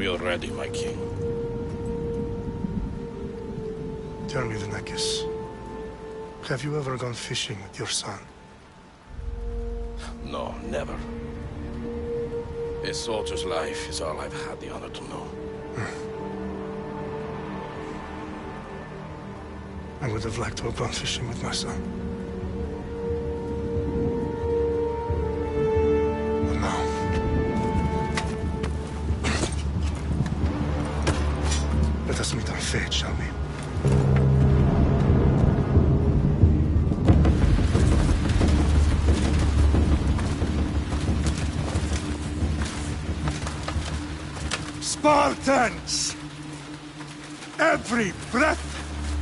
We are ready, my king. Tell me, Venekis, have you ever gone fishing with your son? No, never. A soldier's life is all I've had the honor to know. I would have liked to have gone fishing with my son. But now... let us meet our fate, shall we? Spartans! Every breath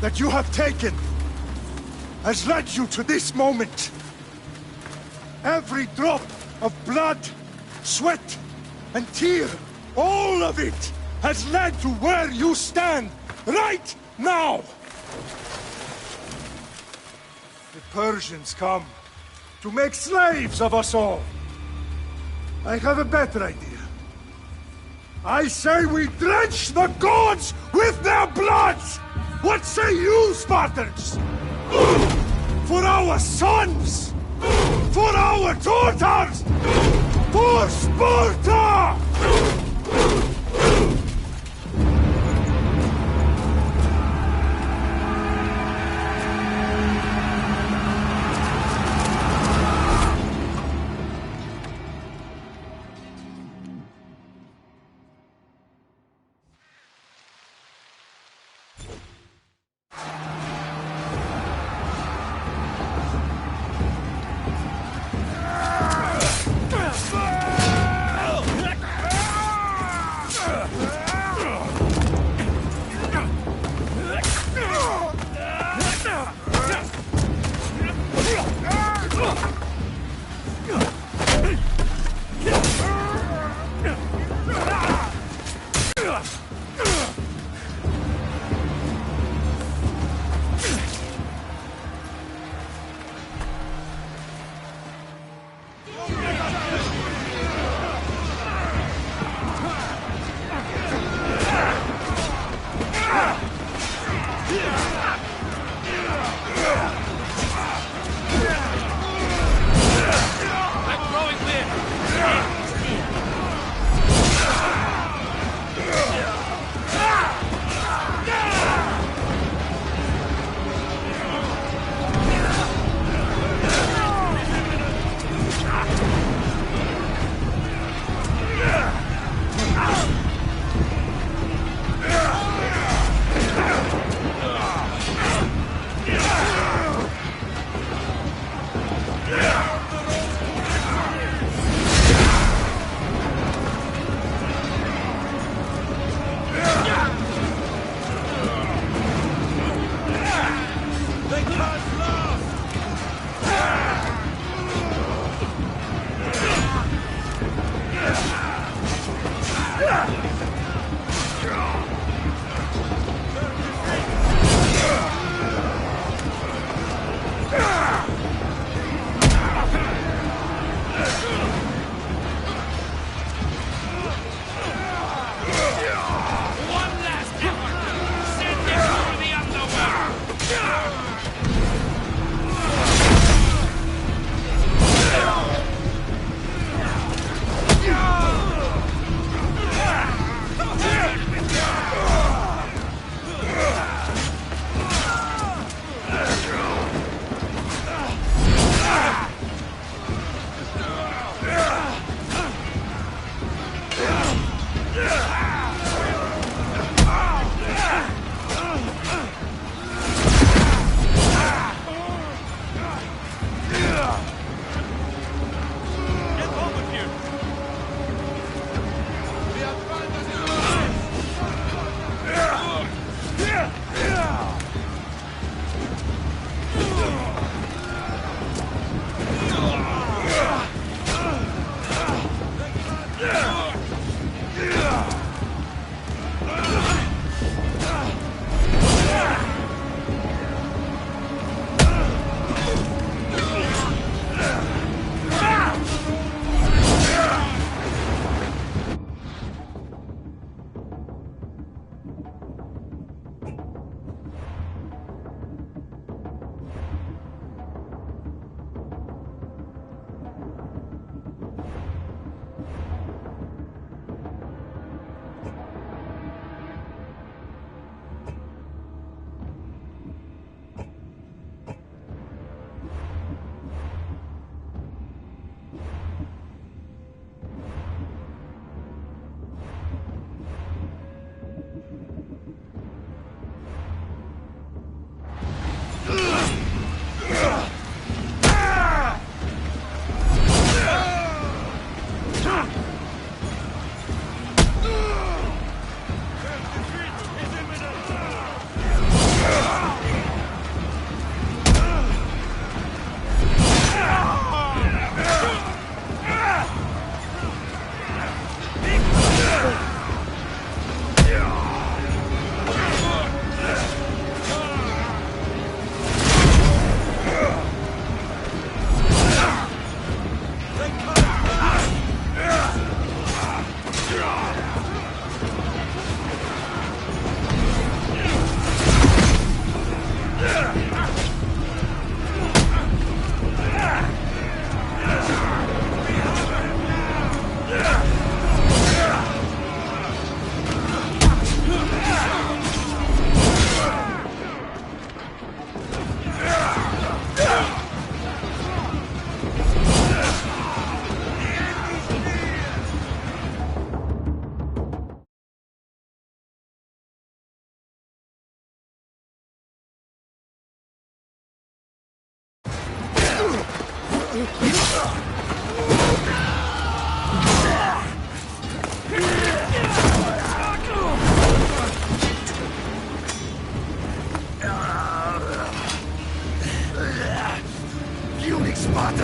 that you have taken has led you to this moment. Every drop of blood, sweat, and tear, all of it has led to where you stand right now. The Persians come to make slaves of us all. I have a better idea. I say we drench the gods with their blood! What say you, Spartans? For our sons! For our daughters! For Sparta!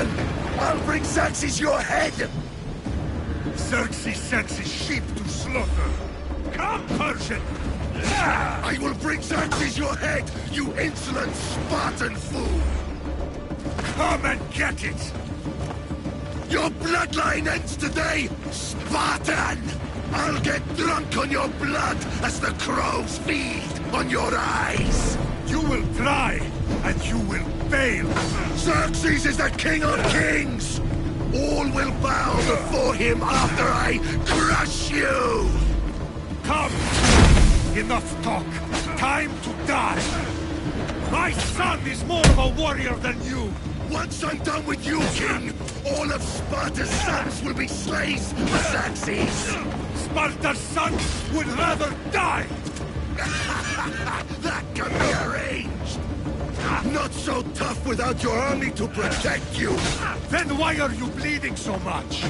Spartan! I'll bring Xerxes your head! Xerxes sends his sheep to slaughter. Come, Persian! I will bring Xerxes your head, you insolent Spartan fool! Come and get it! Your bloodline ends today, Spartan! I'll get drunk on your blood as the crows feed on your eyes! You will try, and you will fail! Xerxes is the king of kings! All will bow before him after I crush you! Come! Enough talk! Time to die! My son is more of a warrior than you! Once I'm done with you, king, all of Sparta's sons will be slaves for Xerxes! Sparta's sons would rather die! That can be arranged! Not so tough without your army to protect you! Then why are you bleeding so much?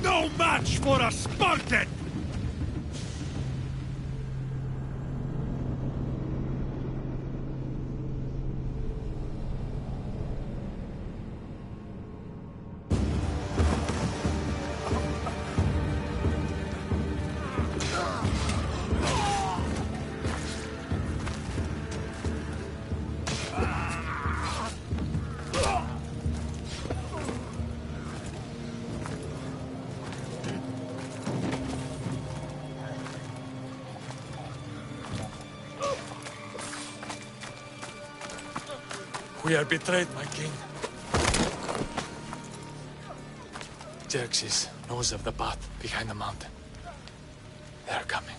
No match for a Spartan! We are betrayed, my king. Xerxes knows of the path behind the mountain. They are coming.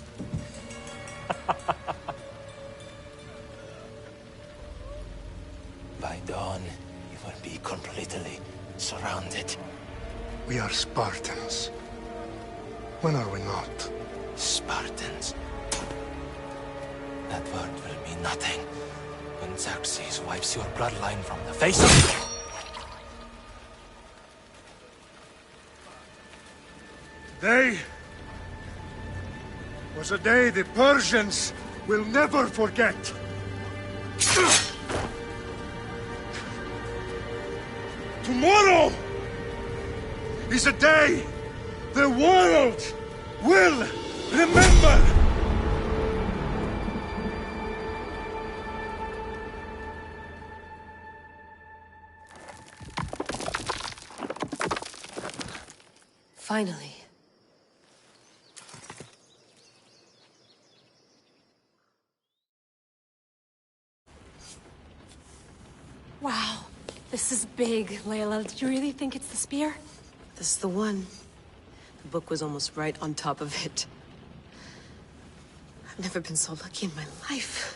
By dawn, you will be completely surrounded. We are Spartans. When are we not? Spartans. That word will mean nothing when Xerxes wipes your bloodline from the face of the earth. Today was a day the Persians will never forget. Tomorrow is a day the world will remember. Finally. This is big, Layla. Do you really think it's the spear? This is the one. The book was almost right on top of it. I've never been so lucky in my life.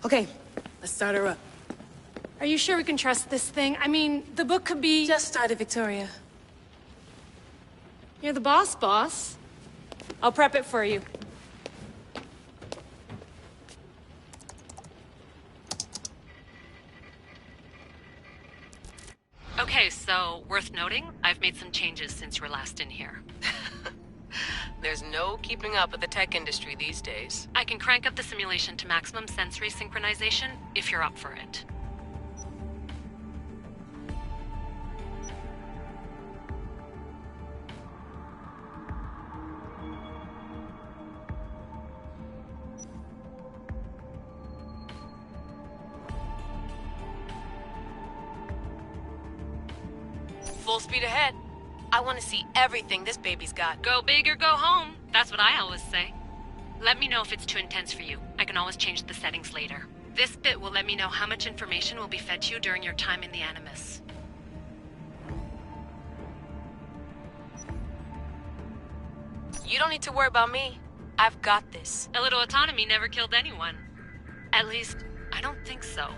Okay, let's start her up. Are you sure we can trust this thing? I mean, the book could be... Just started, Victoria. You're the boss. I'll prep it for you. Okay, so, worth noting, I've made some changes since you were last in here. There's no keeping up with the tech industry these days. I can crank up the simulation to maximum sensory synchronization, if you're up for it. Full speed ahead. I want to see everything this baby's got. Go big or go home. That's what I always say. Let me know if it's too intense for you. I can always change the settings later. This bit will let me know how much information will be fed to you during your time in the Animus. You don't need to worry about me. I've got this. A little autonomy never killed anyone. At least, I don't think so.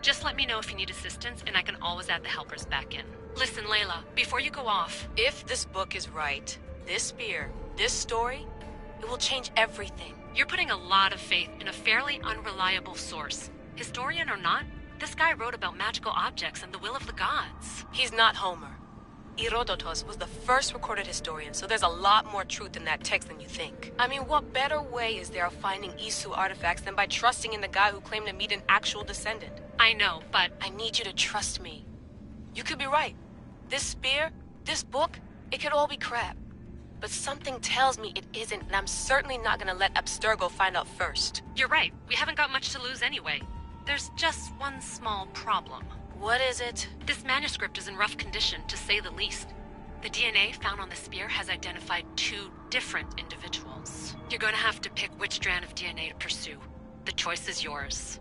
Just let me know if you need assistance, and I can always add the helpers back in. Listen, Layla, before you go off... If this book is right, this spear, this story, it will change everything. You're putting a lot of faith in a fairly unreliable source. Historian or not, this guy wrote about magical objects and the will of the gods. He's not Homer. Herodotus was the first recorded historian, so there's a lot more truth in that text than you think. I mean, what better way is there of finding Isu artifacts than by trusting in the guy who claimed to meet an actual descendant? I know, but... I need you to trust me. You could be right. This spear, this book, it could all be crap. But something tells me it isn't, and I'm certainly not gonna let Abstergo find out first. You're right. We haven't got much to lose anyway. There's just one small problem. What is it? This manuscript is in rough condition, to say the least. The DNA found on the spear has identified 2 different individuals. You're gonna have to pick which strand of DNA to pursue. The choice is yours.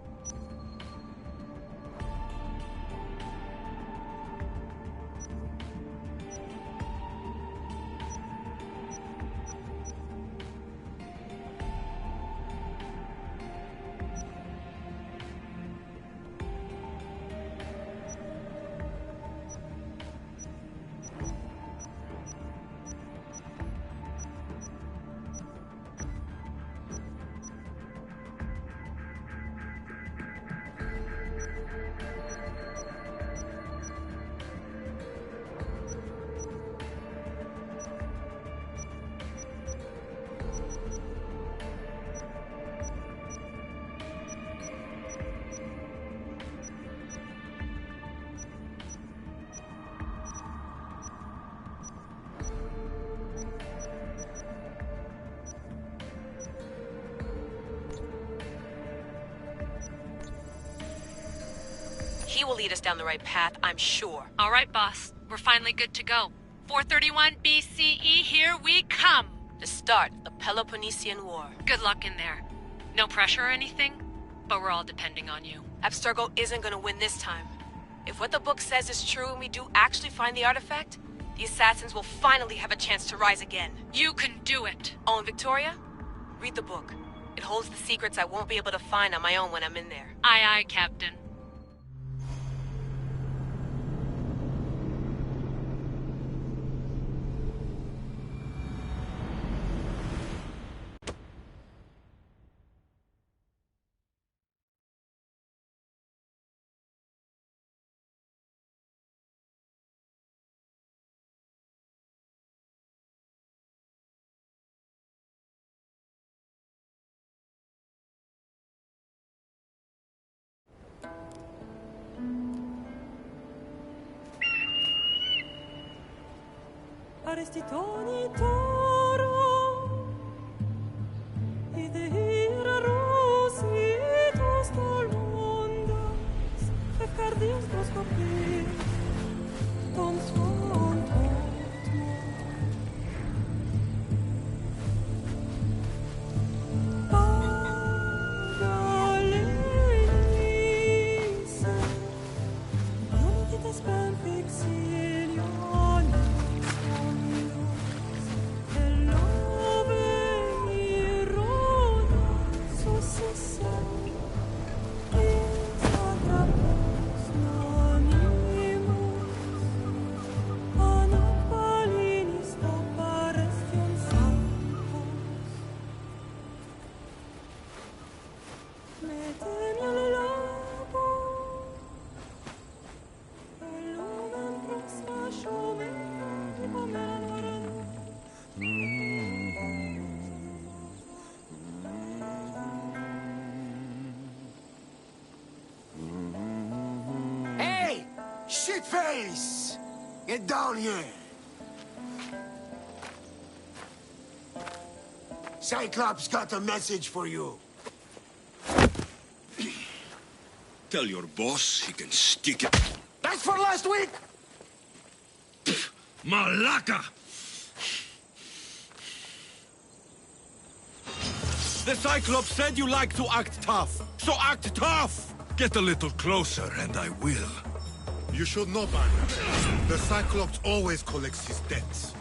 He will lead us down the right path, I'm sure. All right, boss. We're finally good to go. 431 BCE, here we come! The start of the Peloponnesian War. Good luck in there. No pressure or anything, but we're all depending on you. Abstergo isn't gonna win this time. If what the book says is true and we do actually find the artifact, the assassins will finally have a chance to rise again. You can do it! Oh, and Victoria? Read the book. It holds the secrets I won't be able to find on my own when I'm in there. Aye, aye, Captain. Arestitoni toro Idehira rositos tolmondas Efcardios proskopir Tom svon totmo Pagalenis Face! Get down here! Cyclops got a message for you. Tell your boss he can stick it. That's for last week! Malaka! The Cyclops said you like to act tough, so act tough! Get a little closer and I will. You should know, man. The Cyclops always collects his debts.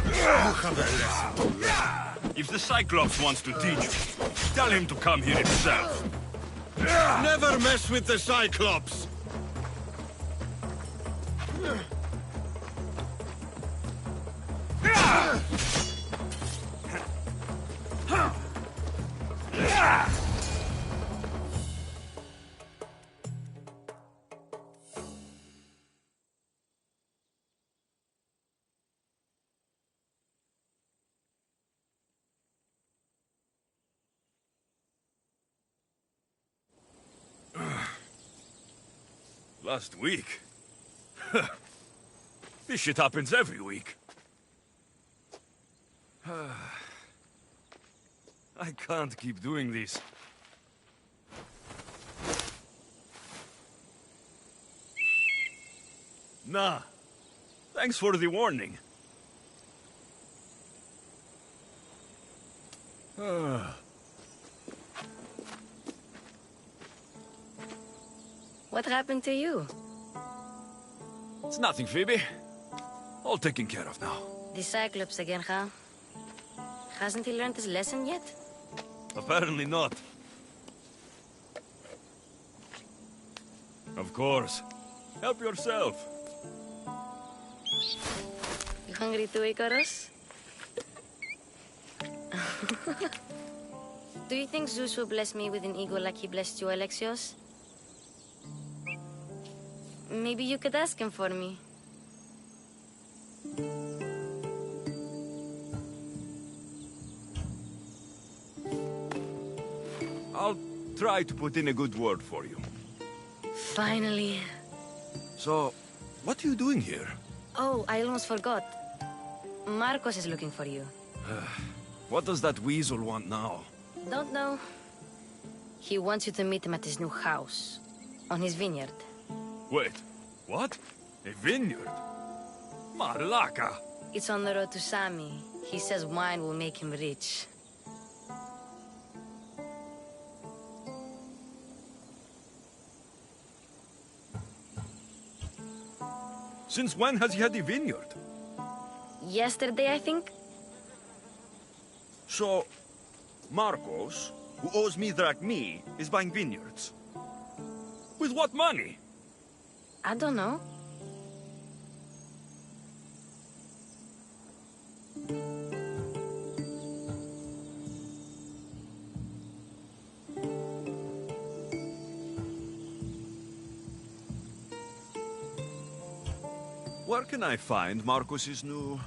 You have a lesson to learn. If the Cyclops wants to teach you, tell him to come here himself. Never mess with the Cyclops! Last week? This shit happens every week. I can't keep doing this. Nah. Thanks for the warning. What happened to you? It's nothing, Phoebe. All taken care of now. The Cyclops again, huh? Hasn't he learned his lesson yet? Apparently not. Of course. Help yourself. You hungry too, Icarus? Do you think Zeus will bless me with an ego like he blessed you, Alexios? Maybe you could ask him for me. I'll try to put in a good word for you. Finally. So, what are you doing here? Oh, I almost forgot. Marcos is looking for you. What does that weasel want now? Don't know. He wants you to meet him at his new house. On his vineyard. Wait, what? A vineyard? Malaka! It's on the road to Sami. He says wine will make him rich. Since when has he had a vineyard? Yesterday, I think? So, Marcos, who owes me drachmi, is buying vineyards. With what money? I don't know. Where can I find Marcos's new,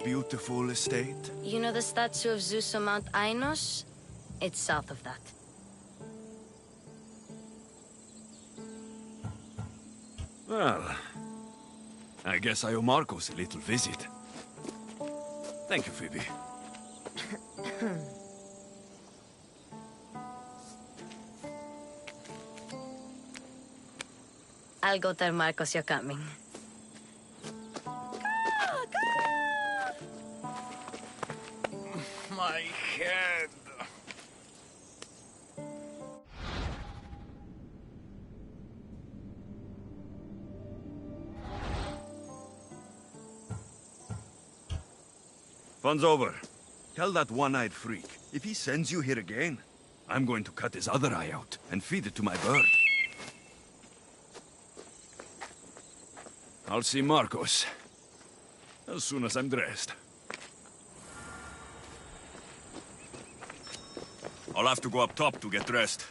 beautiful estate? You know the statue of Zeus on Mount Ainos? It's south of that. Well, I guess I owe Marcos a little visit. Thank you, Phoebe. I'll go tell Marcos you're coming. My head. Fun's over. Tell that one-eyed freak, if he sends you here again, I'm going to cut his other eye out and feed it to my bird. I'll see Marcos as soon as I'm dressed. I'll have to go up top to get dressed.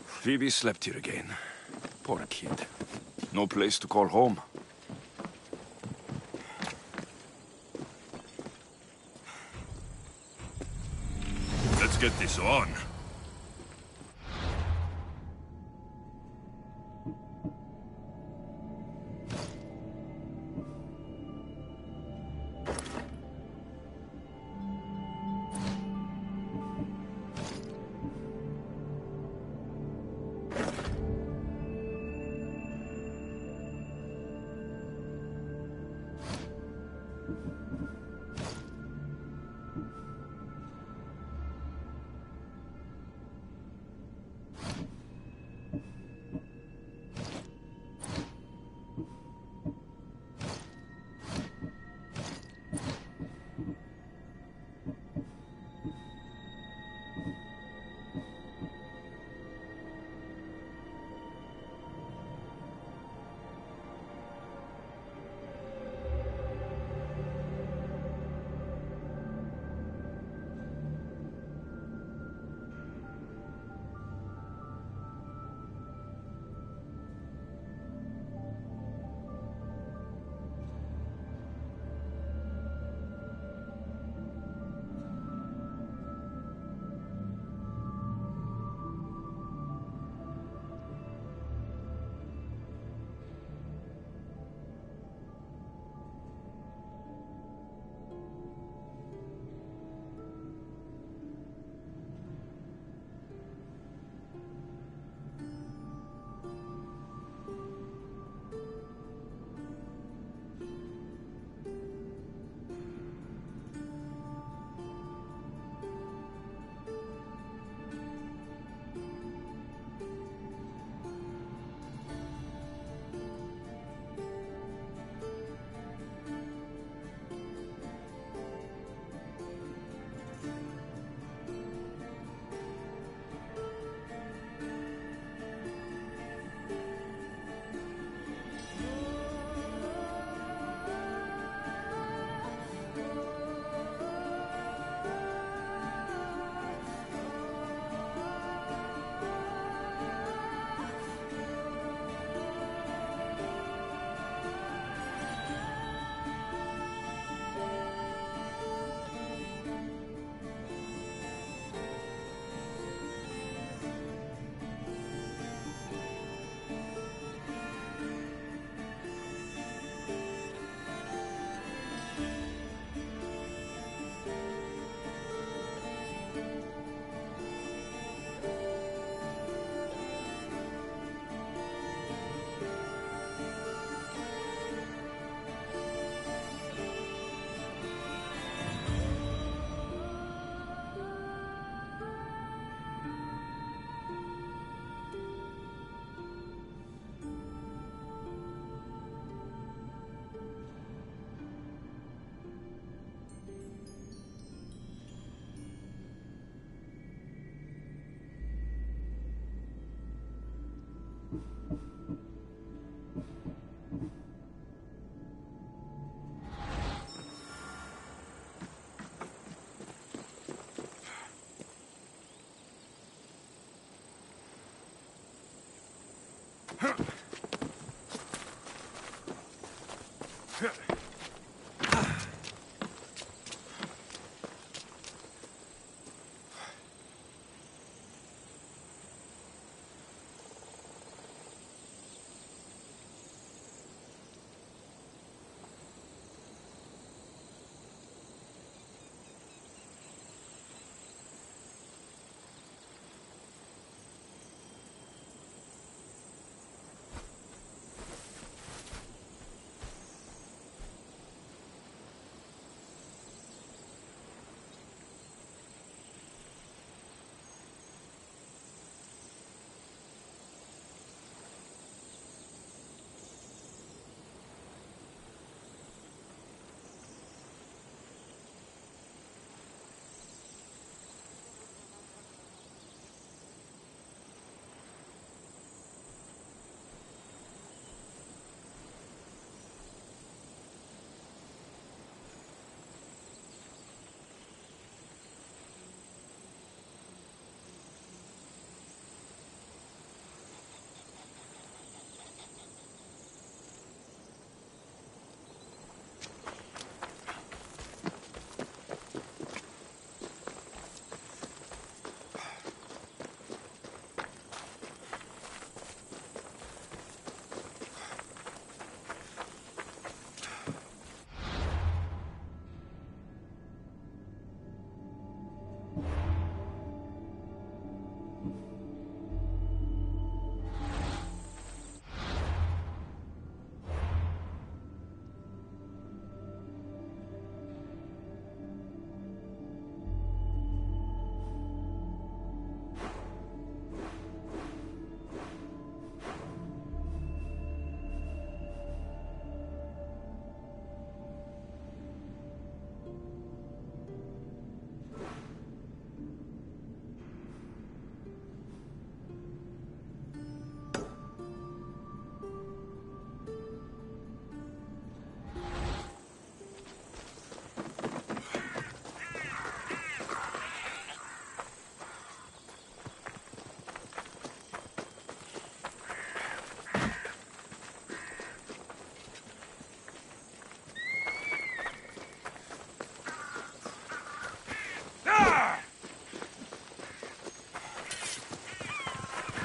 Phoebe slept here again. Poor kid. No place to call home. Let's get this on.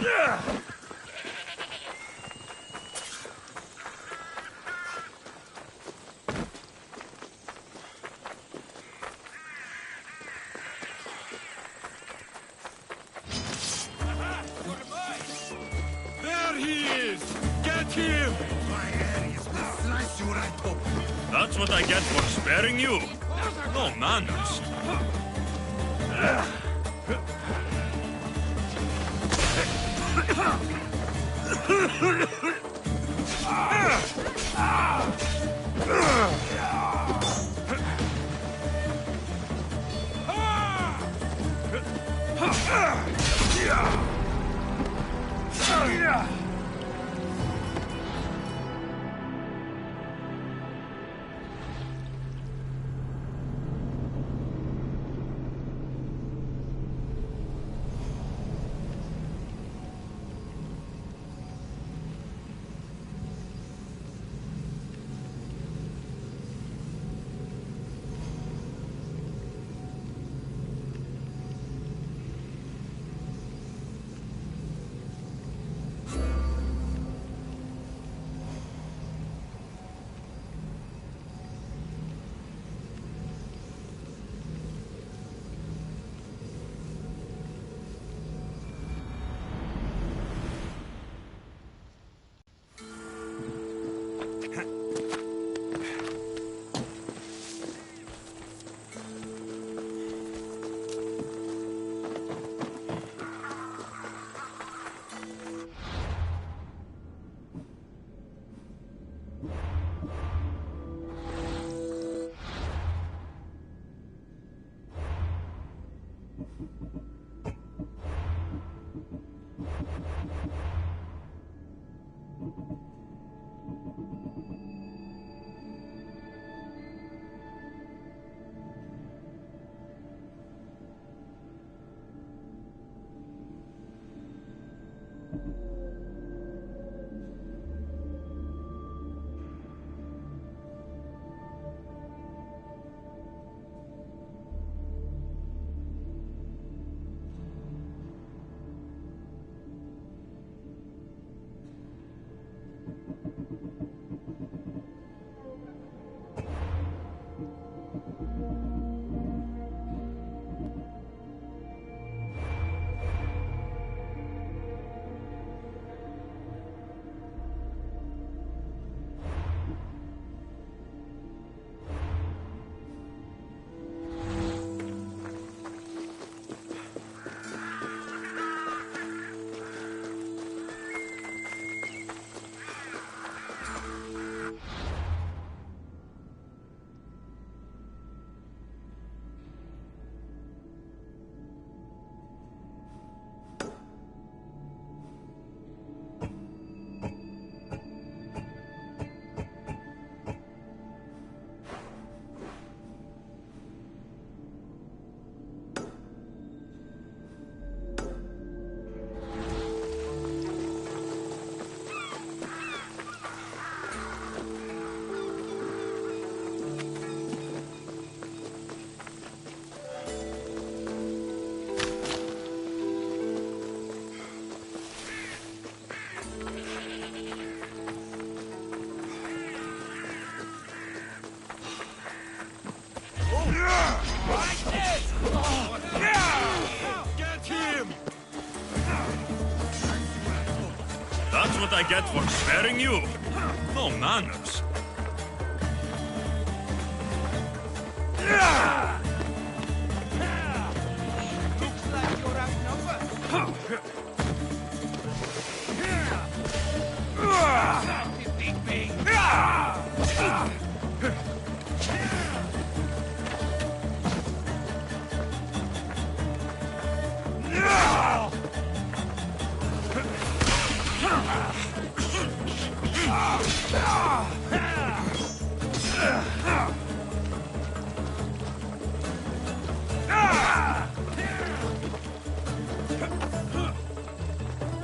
There he is! Get him! That's what I get for sparing you. No manners. That's what I get for sparing you. No manners. Looks like you're outnumbered. Beat me.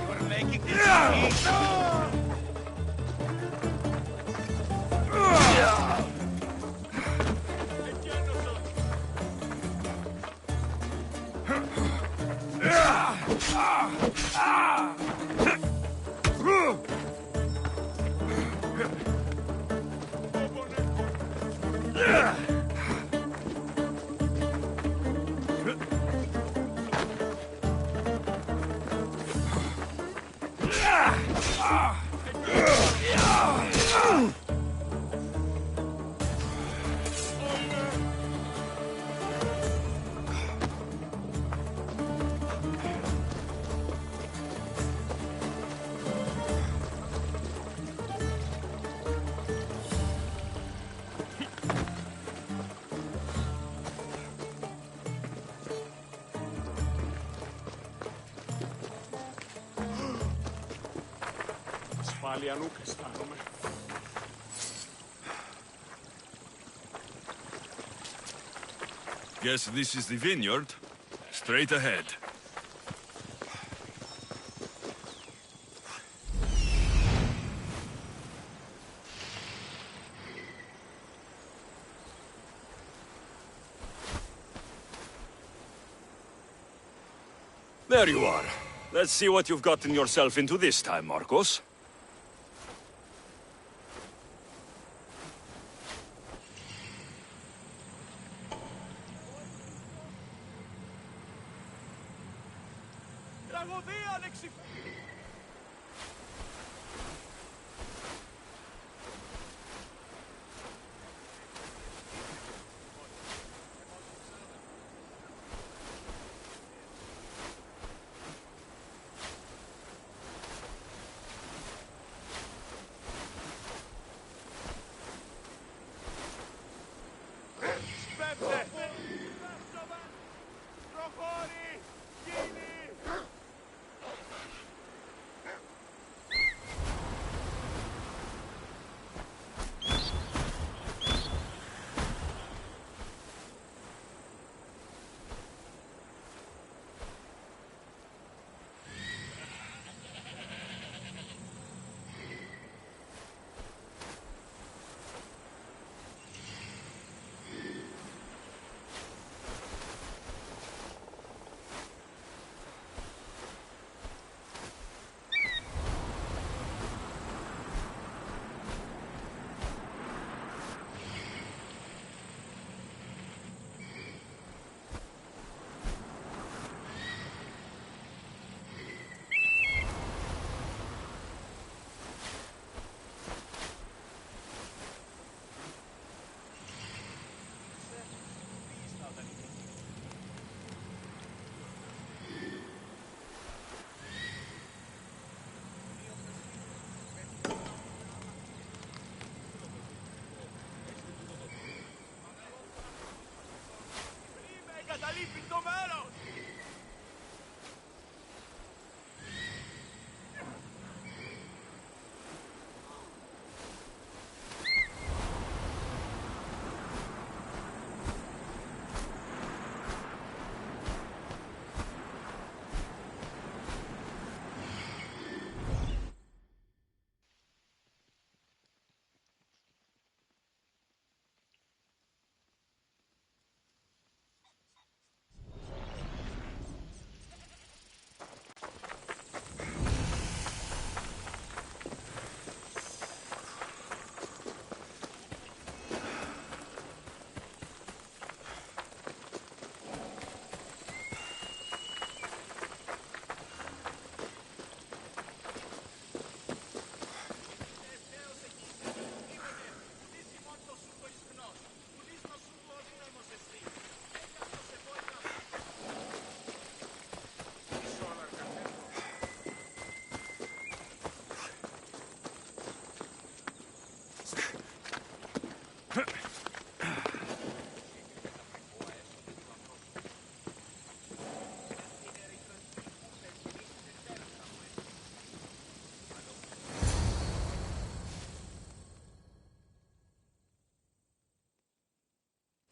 You're making this easy. Ασφάλεια, Νουκ, αισθάνομαι. Guess this is the vineyard. Straight ahead. There you are. Let's see what you've gotten yourself into this time, Marcos.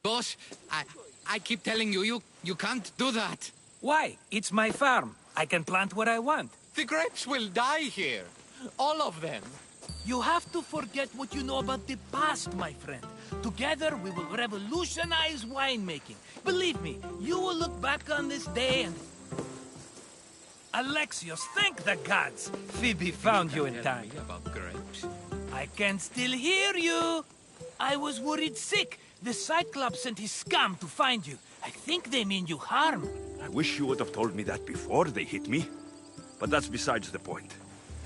Boss, I keep telling you, you can't do that. Why? It's my farm. I can plant what I want. The grapes will die here. All of them. You have to forget what you know about the past, my friend. Together, we will revolutionize winemaking. Believe me, you will look back on this day and... Alexios, thank the gods! Phoebe found you in time. About grapes. I can still hear you! I was worried sick. The Cyclops sent his scum to find you. I think they mean you harm. I wish you would have told me that before they hit me. But that's besides the point.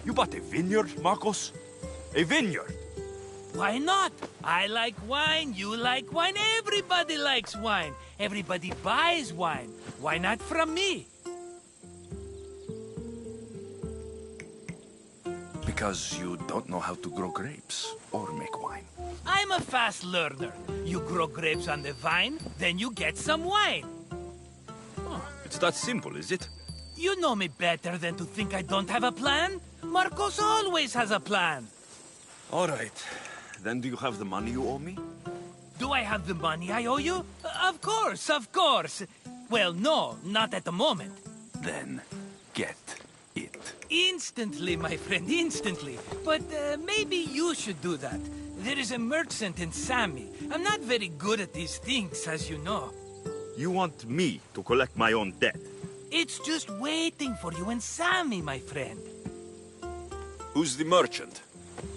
You bought a vineyard, Marcos? A vineyard? Why not? I like wine, you like wine, everybody likes wine. Everybody buys wine. Why not from me? Because you don't know how to grow grapes or make wine. I'm a fast learner. You grow grapes on the vine, then you get some wine. Oh, it's that simple, is it? You know me better than to think I don't have a plan. Marcos always has a plan. All right. Then do you have the money you owe me? Do I have the money I owe you? Of course, of course. Well, no, not at the moment. Then get it. Instantly, my friend, instantly. But maybe you should do that. There is a merchant in Sami. I'm not very good at these things, as you know. You want me to collect my own debt? It's just waiting for you in Sami, my friend. Who's the merchant?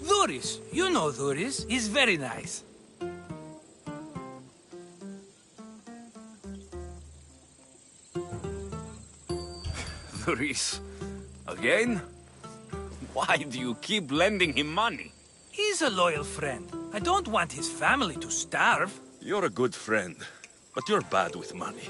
Dhuris. You know Dhuris. He's very nice. Dhuris? Again? Why do you keep lending him money? He's a loyal friend. I don't want his family to starve. You're a good friend, but you're bad with money.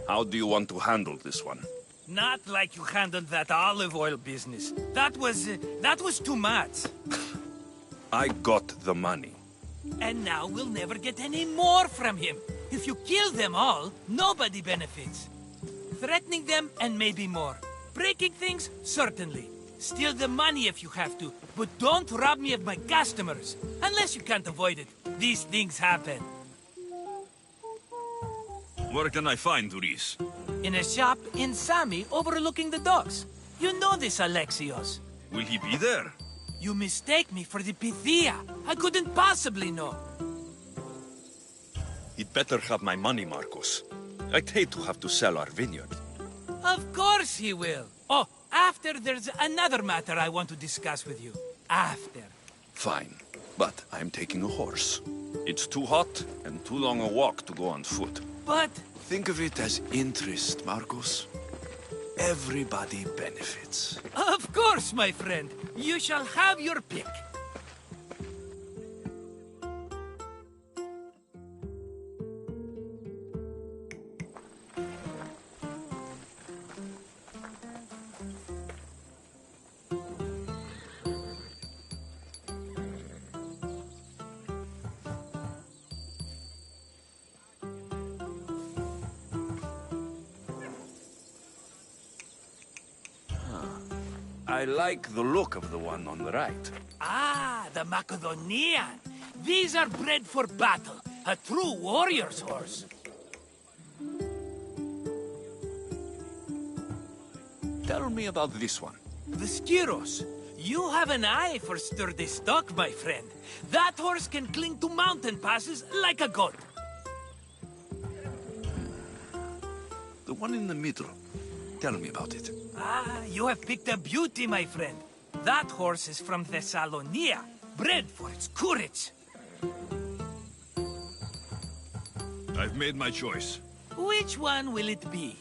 How do you want to handle this one? Not like you handled that olive oil business. That was too much. I got the money. And now we'll never get any more from him. If you kill them all, nobody benefits. Threatening them, and maybe more. Breaking things, certainly. Steal the money if you have to, but don't rob me of my customers. Unless you can't avoid it. These things happen. Where can I find Dhuris? In a shop in Sami, overlooking the docks. You know this, Alexios. Will he be there? You mistake me for the Pythia. I couldn't possibly know. He'd better have my money, Marcos. I'd hate to have to sell our vineyard. Of course he will. Oh, after there's another matter I want to discuss with you. After. Fine, but I'm taking a horse. It's too hot and too long a walk to go on foot. But... Think of it as interest, Marcos. Everybody benefits. Of course, my friend. You shall have your pick. I like the look of the one on the right. Ah, the Macedonian. These are bred for battle. A true warrior's horse. Tell me about this one. The Skyros. You have an eye for sturdy stock, my friend. That horse can cling to mountain passes like a goat. The one in the middle. Tell me about it. Ah, you have picked a beauty, my friend. That horse is from Thessalonia, bred for its courage. I've made my choice. Which one will it be?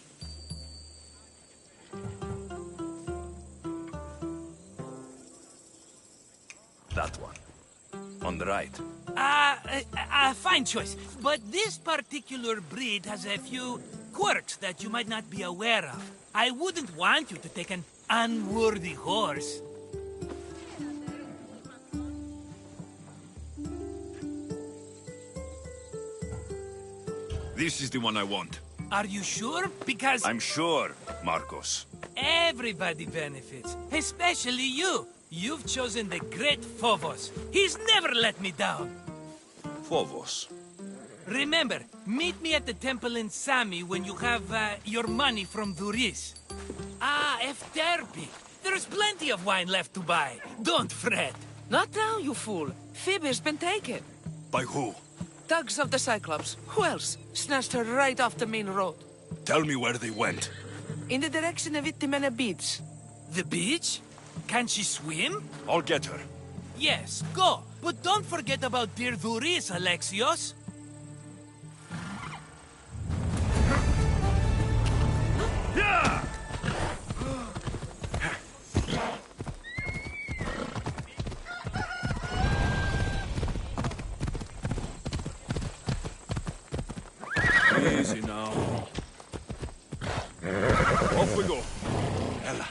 That one. On the right. Fine choice. But this particular breed has a few quirks that you might not be aware of. I wouldn't want you to take an unworthy horse. This is the one I want. Are you sure? Because... I'm sure, Marcos. Everybody benefits, especially you. You've chosen the great Phobos. He's never let me down. Phobos. Remember, meet me at the temple in Sami when you have your money from Dhuris. Ah, Efterpi. There's plenty of wine left to buy. Don't fret. Not now, you fool. Phoebe's been taken. By who? Thugs of the Cyclops. Who else? Snatched her right off the main road. Tell me where they went. In the direction of Itimena Beach. The beach? Can she swim? I'll get her. Yes, go. But don't forget about dear Duris, Alexios. Yeah! Easy now. Off we go. Ella.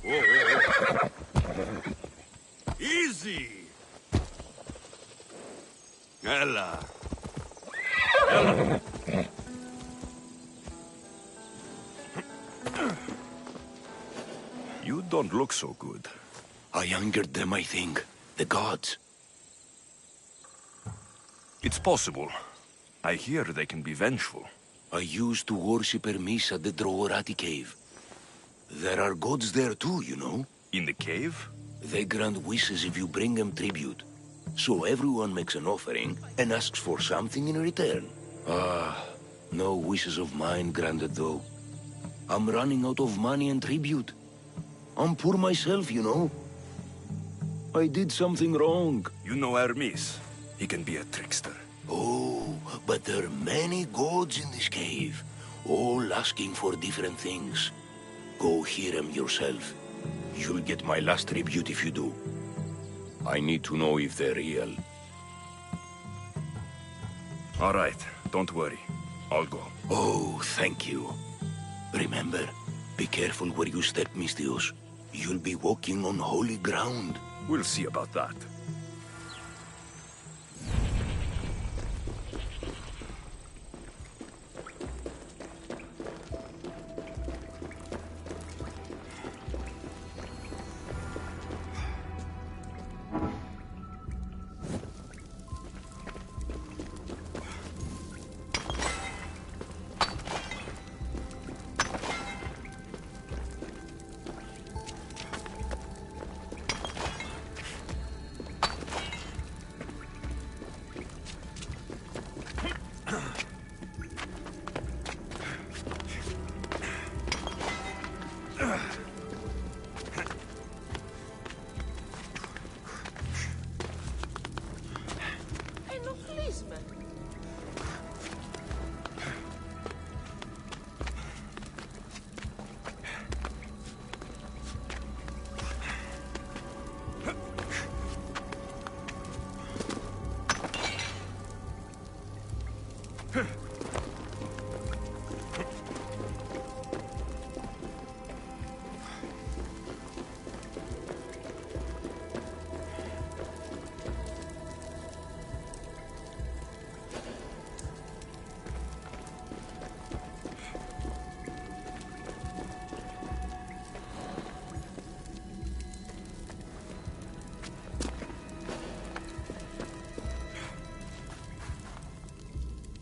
Whoa, whoa, whoa. Easy. Ella. Ella. You don't look so good. I angered them, I think. The gods. It's possible. I hear they can be vengeful. I used to worship Hermes at the Droorati cave. There are gods there too, you know. In the cave? They grant wishes if you bring them tribute. So everyone makes an offering and asks for something in return. Ah, no wishes of mine granted though. I'm running out of money and tribute. I'm poor myself, you know. I did something wrong. You know Hermes. He can be a trickster. Oh, but there are many gods in this cave, all asking for different things. Go hear them yourself. You'll get my last tribute if you do. I need to know if they're real. All right, don't worry. I'll go. Oh, thank you. Remember, be careful where you step, Misthios. You'll be walking on holy ground. We'll see about that.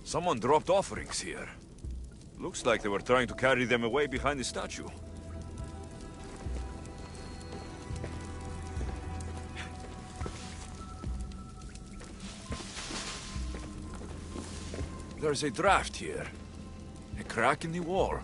Someone dropped offerings here. Looks like they were trying to carry them away behind the statue. There's a draft here. A crack in the wall.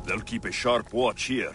They'll keep a sharp watch here.